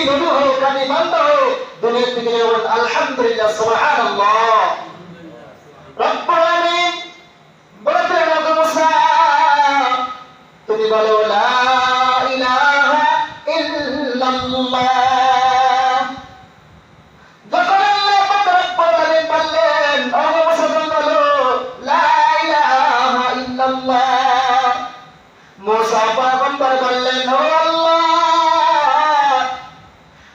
নবী হয়ে কানি বান্দা হয়ে দুনিয়া থেকে বলেন আলহামদুলিল্লাহ সুবহানাল্লাহ। রব্বুল আলামিন বলেন ও মুসা তুমি বলো লা ইলাহা ইল্লাল্লাহ। যখন আল্লাহ পাক রব্বুল আলামিন বললেন ও মুসা বলো লা ইলাহা ইল্লাল্লাহ, মুসা পয়গম্বর বললেন ও আল্লাহ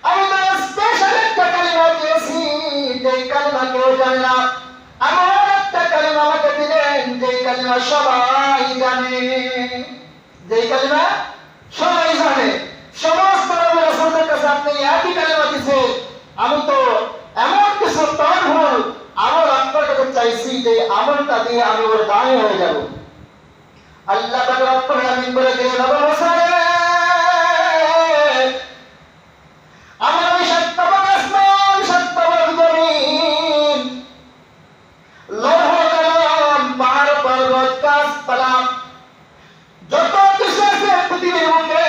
আমি তো স্পেশাল একটা কালিমা দিয়েছি, যে কালিমা কেউ জানে না, আমার একটা কালিমা আমাকে দিলেন যে কালিমা সবাই জানে, যে কালিমা সবাই জানে। সমস্ত নবী রাসূলদের কাছে আপনি একই কালিমা দিয়েছেন, আমি তো এমন কিছু তারহুল আমল আপনার কাছে চাইছি যে আমলটা দিয়ে আমি ওর দাঁড়ি হয়ে যাব। আল্লাহ পাক রব্বুল আলামিন বলে দিলেন ও মুসা আমার ওই সত্যবান আসমান সত্যবান জমিন লৌহ কলম পাহাড় পর্বত গাছপালা যত কিছু আছে পৃথিবীর বুকে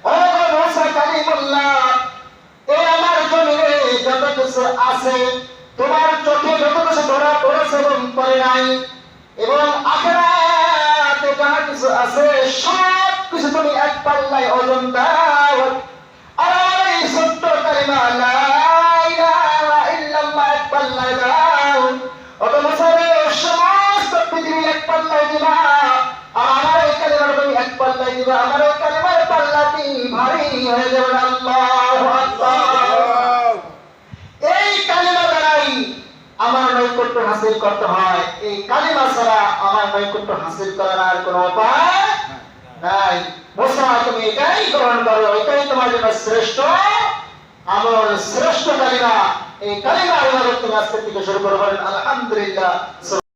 ও মুসা কালিমুল্লাহ এই আমার জমিনে যত কিছু আছে তোমার চোখে যত কিছু ধরা পড়েছে এবং পড়ে নাই এবং আখিরাতে যাহা কিছু আছে সব কিছু তুমি এক পাল্লায় ওজন দাও। আর এই সত্য কালিমা লা ইলাহা ইল্লাল্লাহ এক পাল্লায় দাও। ও মুসা সমস্ত পৃথিবী এক পাল্লায় দিবা, আর আমার এই কালিমার তুমি এক পাল্লায় দিবা, আমার এই কালিমার পাল্লাটি ভারী হয়ে যাবে। আল্লাহু আকবার। এই কালিমা দ্বারাই আমার নৈকট্য হাসিল করতে হয়, এই কালিমা ছাড়া আমার নৈকট্য হাসিল করার আর কোনো উপায় নাই। মুসা তুমি এটাই গ্রহণ করো, এটাই তোমার জন্য শ্রেষ্ঠ আমল, শ্রেষ্ঠ কালিমা। এই কালিমা ইবাদত তুমি আজকে থেকে শুরু করো, বলেন আলহামদুলিল্লাহ।